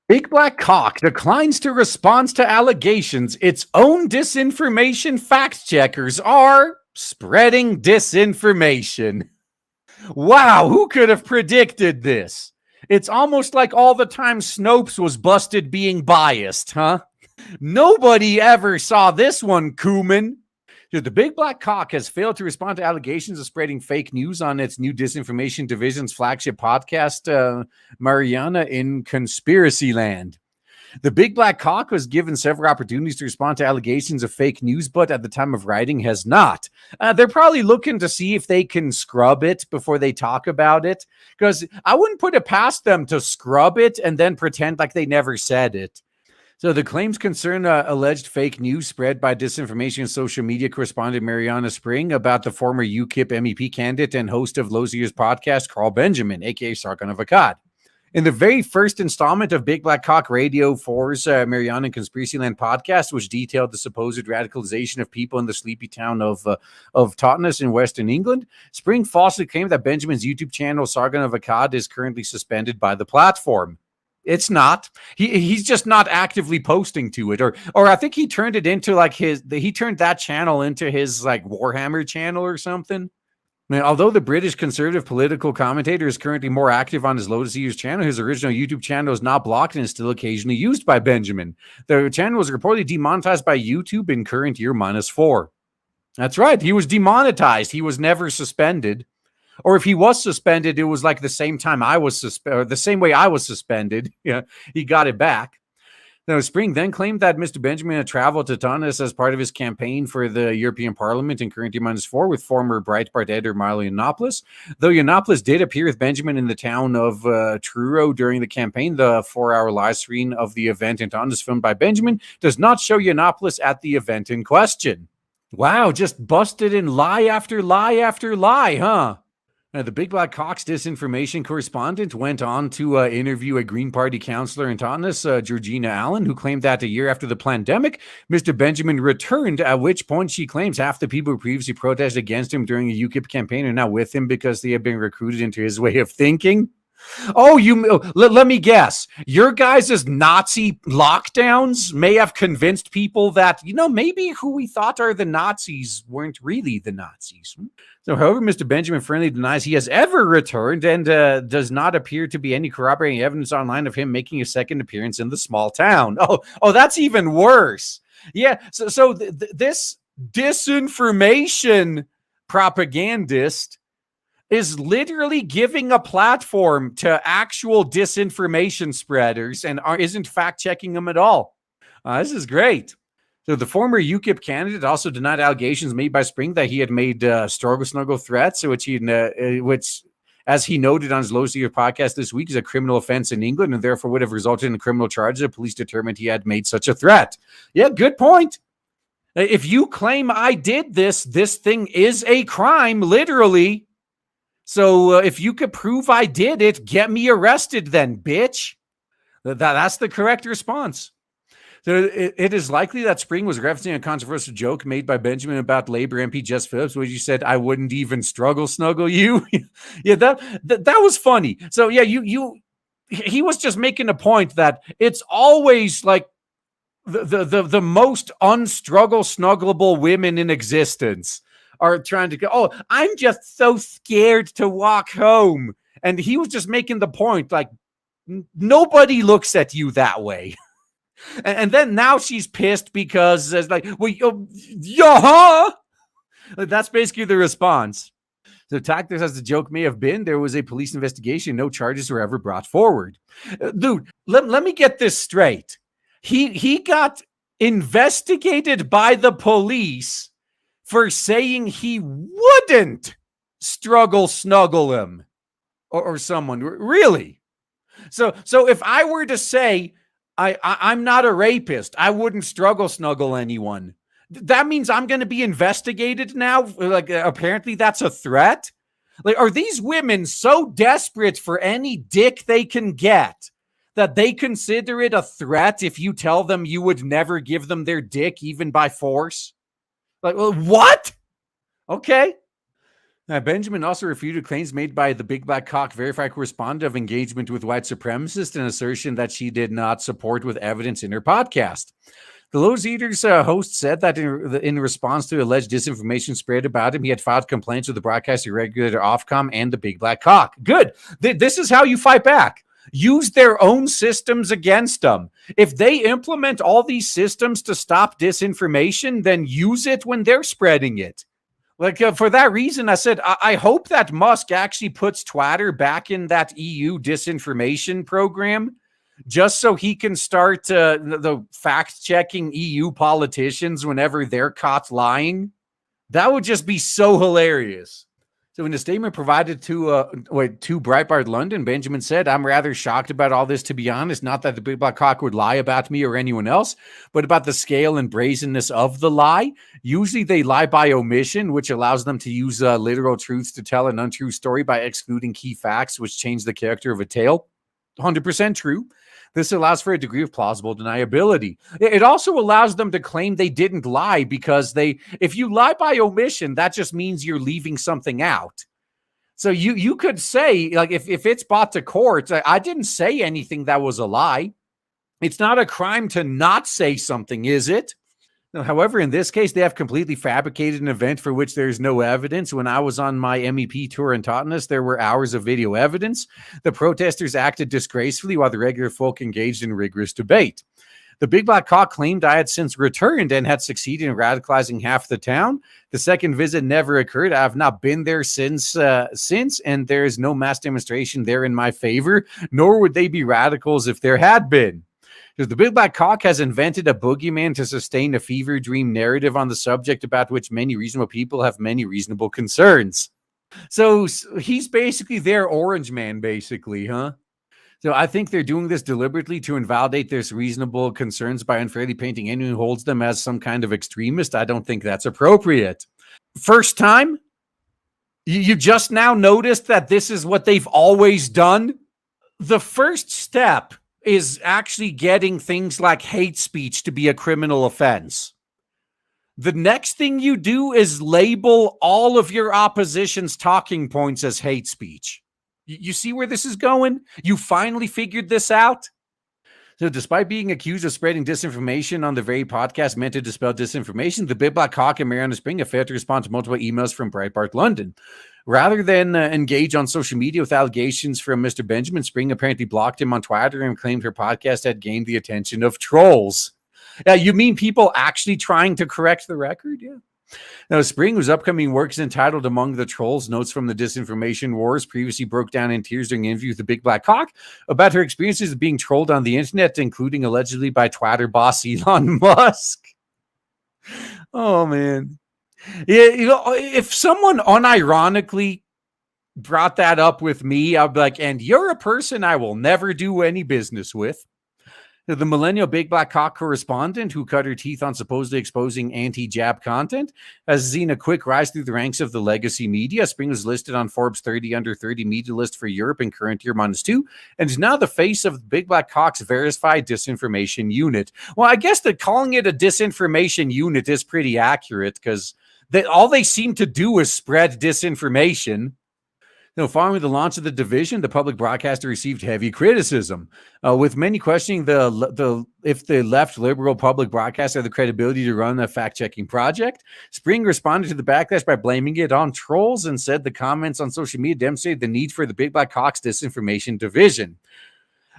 Big Black Cock declines to respond to allegations its own disinformation fact checkers are spreading disinformation. Wow, who could have predicted this? It's almost like all the time Snopes was busted being biased, huh? Nobody ever saw this one, Kuman. Dude, the Big Black Cock has failed to respond to allegations of spreading fake news on its new disinformation division's flagship podcast, Mariana in Conspiracy Land. The Big Black Cock was given several opportunities to respond to allegations of fake news, but at the time of writing has not. They're probably looking to see if they can scrub it before they talk about it, because I wouldn't put it past them to scrub it and then pretend like they never said it. So the claims concern alleged fake news spread by disinformation social media correspondent Mariana Spring about the former UKIP MEP candidate and host of Lozier's podcast, Carl Benjamin, aka Sargon of Akkad. In the very first installment of Big Black Cock Radio 4's Mariana and Conspiracyland podcast, which detailed the supposed radicalization of people in the sleepy town of Totnes in Western England, Spring falsely claimed that Benjamin's YouTube channel, Sargon of Akkad, is currently suspended by the platform. It's not. He's just not actively posting to it, or I think he turned it into like he turned that channel into his like Warhammer channel or something. I mean, although the British conservative political commentator is currently more active on his Lotus Eaters channel, his original YouTube channel is not blocked and is still occasionally used by Benjamin. The channel was reportedly demonetized by YouTube in current year -4. That's right. He was demonetized. He was never suspended. Or if he was suspended, it was like the same time I was suspended, the same way I was suspended. Yeah, he got it back. Now, Spring then claimed that Mr. Benjamin had traveled to Tunis as part of his campaign for the European Parliament in current year -4 with former Breitbart editor Milo Yiannopoulos. Though Yiannopoulos did appear with Benjamin in the town of Truro during the campaign, the 4-hour live stream of the event in Tunis filmed by Benjamin does not show Yiannopoulos at the event in question. Wow, just busted in lie after lie after lie, huh? The Big Black Cock's disinformation correspondent went on to interview a Green Party councillor in Totnes, Georgina Allen, who claimed that a year after the pandemic, Mr. Benjamin returned, at which point she claims half the people who previously protested against him during a UKIP campaign are now with him because they have been recruited into his way of thinking. Oh, let me guess. Your guys' Nazi lockdowns may have convinced people that, maybe who we thought are the Nazis weren't really the Nazis. So, however, Mr. Benjamin firmly denies he has ever returned and does not appear to be any corroborating evidence online of him making a second appearance in the small town. Oh, that's even worse. Yeah, so this disinformation propagandist is literally giving a platform to actual disinformation spreaders and isn't fact-checking them at all. This is great. So the former UKIP candidate also denied allegations made by Spring that he had made struggle snuggle threats, which, as he noted on his Low Secret podcast this week, is a criminal offense in England and therefore would have resulted in criminal charges if police determined he had made such a threat. Yeah, good point. If you claim I did this thing is a crime, literally. So if you could prove I did it, get me arrested then, bitch. That's the correct response. So it is likely that Spring was referencing a controversial joke made by Benjamin about Labour MP Jess Phillips, where you said, I wouldn't even struggle snuggle you. Yeah, that was funny. So yeah, he was just making a point that it's always like the most unstruggle snuggleable women in existence are trying to go, oh, I'm just so scared to walk home. And he was just making the point, like, nobody looks at you that way. And then now she's pissed because it's like, well, yeah, that's basically the response. So tactics, as the joke may have been, there was a police investigation. No charges were ever brought forward. Dude, let me get this straight. He got investigated by the police for saying he wouldn't struggle snuggle him or someone. Really? So if I were to say, I'm not a rapist, I wouldn't struggle snuggle anyone, that means I'm going to be investigated now? Like, apparently that's a threat? Like, are these women so desperate for any dick they can get that they consider it a threat if you tell them you would never give them their dick even by force? Like, well, what? Okay. Benjamin also refuted claims made by the Big Black Cock verified correspondent of engagement with white supremacists, an assertion that she did not support with evidence in her podcast. The Lowe's Eaters host said that in response to alleged disinformation spread about him, he had filed complaints with the broadcaster regulator Ofcom and the Big Black Cock. Good. This is how you fight back. Use their own systems against them. If they implement all these systems to stop disinformation, then use it when they're spreading it. Like, for that reason, I said, I hope that Musk actually puts Twitter back in that EU disinformation program just so he can start the fact-checking EU politicians whenever they're caught lying. That would just be so hilarious. So in a statement provided to Breitbart London, Benjamin said, I'm rather shocked about all this, to be honest. Not that the Big Black Cock would lie about me or anyone else, but about the scale and brazenness of the lie. Usually they lie by omission, which allows them to use literal truths to tell an untrue story by excluding key facts, which change the character of a tale. 100% true. This allows for a degree of plausible deniability. It also allows them to claim they didn't lie because if you lie by omission, that just means you're leaving something out. So you could say, like, if it's brought to court, I didn't say anything that was a lie. It's not a crime to not say something, is it? However, in this case, they have completely fabricated an event for which there's no evidence. When I was on my MEP tour in Totnes, there were hours of video evidence. The protesters acted disgracefully while the regular folk engaged in rigorous debate. The Big Black Cock claimed I had since returned and had succeeded in radicalizing half the town. The second visit never occurred. I have not been there since, and there is no mass demonstration there in my favor, nor would they be radicals if there had been. The Big Black Cock has invented a boogeyman to sustain a fever dream narrative on the subject about which many reasonable people have many reasonable concerns. So he's basically their orange man, basically, huh? So I think they're doing this deliberately to invalidate their reasonable concerns by unfairly painting anyone who holds them as some kind of extremist. I don't think that's appropriate. First time? You just now noticed that this is what they've always done? The first step is actually getting things like hate speech to be a criminal offense. The next thing you do is label all of your opposition's talking points as hate speech. You see where this is going? You finally figured this out? So despite being accused of spreading disinformation on the very podcast meant to dispel disinformation, the Big Black Cock and Mariana Spring have failed to respond to multiple emails from Breitbart London. Rather than engage on social media with allegations from Mr. Benjamin, Spring apparently blocked him on Twitter and claimed her podcast had gained the attention of trolls. You mean people actually trying to correct the record? Yeah. Now, Spring, whose upcoming work is entitled Among the Trolls, Notes from the Disinformation Wars, previously broke down in tears during an interview with the Big Black Cock about her experiences of being trolled on the internet, including allegedly by Twitter boss Elon Musk. Oh, man. Yeah, if someone unironically brought that up with me, I'd be like, and you're a person I will never do any business with. The millennial Big Black Cock correspondent who cut her teeth on supposedly exposing anti-jab content has seen a quick rise through the ranks of the legacy media. Spring was listed on Forbes 30 under 30 media list for Europe in current year -2, and is now the face of Big Black Cock's verified disinformation unit. Well, I guess that calling it a disinformation unit is pretty accurate because all they seem to do is spread disinformation. Following the launch of the division, the public broadcaster received heavy criticism, with many questioning if the left liberal public broadcaster had the credibility to run a fact-checking project. Spring responded to the backlash by blaming it on trolls and said the comments on social media demonstrated the need for the Big Black Cock's disinformation division.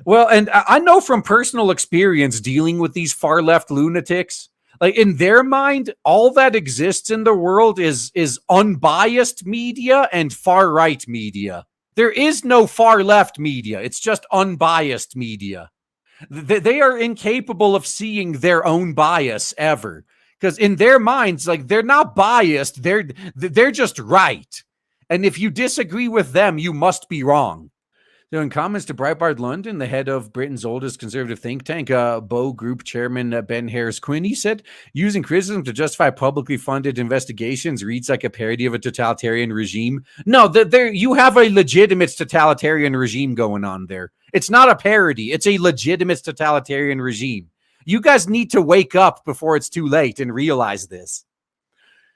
Well, and I know from personal experience dealing with these far-left lunatics, like in their mind, all that exists in the world is unbiased media and far right media. There is no far left media. It's just unbiased media. They are incapable of seeing their own bias ever, because in their minds, like, they're not biased. They're just right. And if you disagree with them, you must be wrong. So in comments to Breitbart London, the head of Britain's oldest conservative think tank, Bow Group Chairman Ben Harris-Quinney said, using criticism to justify publicly funded investigations reads like a parody of a totalitarian regime. No, you have a legitimate totalitarian regime going on there. It's not a parody. It's a legitimate totalitarian regime. You guys need to wake up before it's too late and realize this.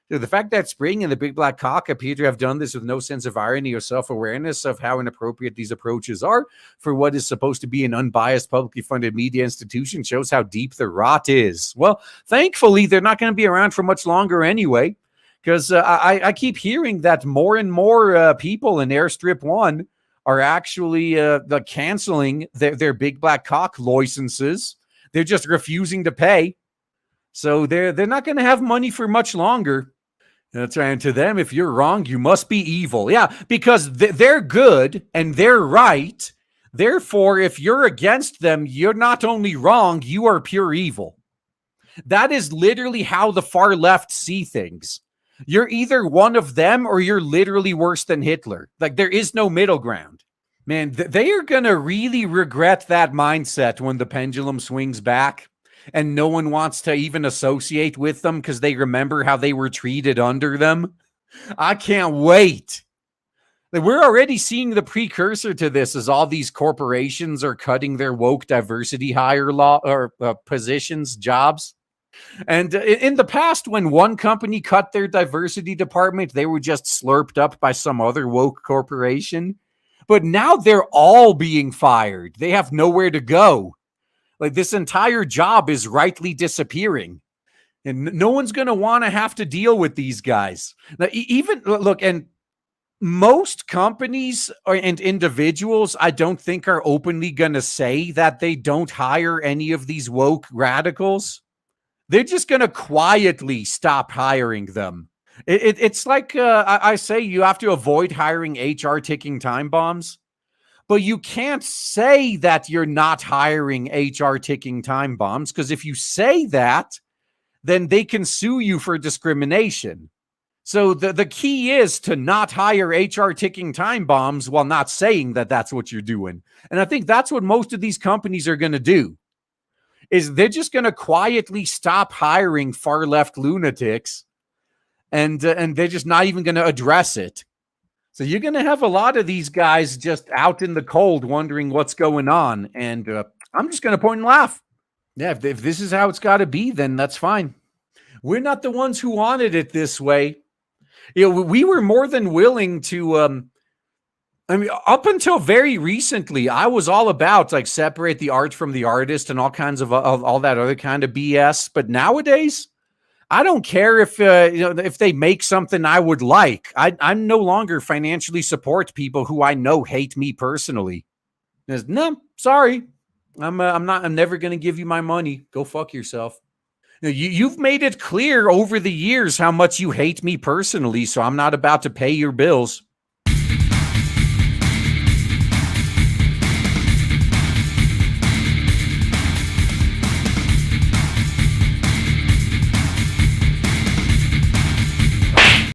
The fact that Spring and the Big Black Cock appear to have done this with no sense of irony or self-awareness of how inappropriate these approaches are for what is supposed to be an unbiased, publicly funded media institution shows how deep the rot is. Well, thankfully, they're not going to be around for much longer anyway, because I keep hearing that more and more people in Airstrip 1 are actually canceling their Big Black Cock licenses. They're just refusing to pay. So they're not going to have money for much longer. That's right. And to them, if you're wrong, you must be evil. Yeah, because they're good and they're right. Therefore, if you're against them, you're not only wrong, you are pure evil. That is literally how the far left see things. You're either one of them or you're literally worse than Hitler. Like, there is no middle ground. Man, they are going to really regret that mindset when the pendulum swings back and no one wants to even associate with them because they remember how they were treated under them. I can't wait. We're already seeing the precursor to this as all these corporations are cutting their woke diversity hire law or positions, jobs. And in the past, when one company cut their diversity department, they were just slurped up by some other woke corporation. But now they're all being fired. They have nowhere to go. Like, this entire job is rightly disappearing. And no one's going to want to have to deal with these guys. Now, even, look, and most companies and individuals, I don't think, are openly going to say that they don't hire any of these woke radicals. They're just going to quietly stop hiring them. It's like I say, you have to avoid hiring HR ticking time bombs. But you can't say that you're not hiring HR ticking time bombs, because if you say that, then they can sue you for discrimination. So the key is to not hire HR ticking time bombs while not saying that that's what you're doing. And I think that's what most of these companies are going to do, is they're just going to quietly stop hiring far left lunatics, and they're just not even going to address it. So you're going to have a lot of these guys just out in the cold wondering what's going on. And I'm just going to point and laugh. Yeah, if this is how it's got to be, then that's fine. We're not the ones who wanted it this way. You know, we were more than willing to, I mean, up until very recently, I was all about like separate the art from the artist and all kinds of all that other kind of BS. But nowadays, I don't care if if they make something I would like. I'm no longer financially support people who I know hate me personally. No, sorry, I'm not. I'm never going to give you my money. Go fuck yourself. You've made it clear over the years how much you hate me personally, so I'm not about to pay your bills.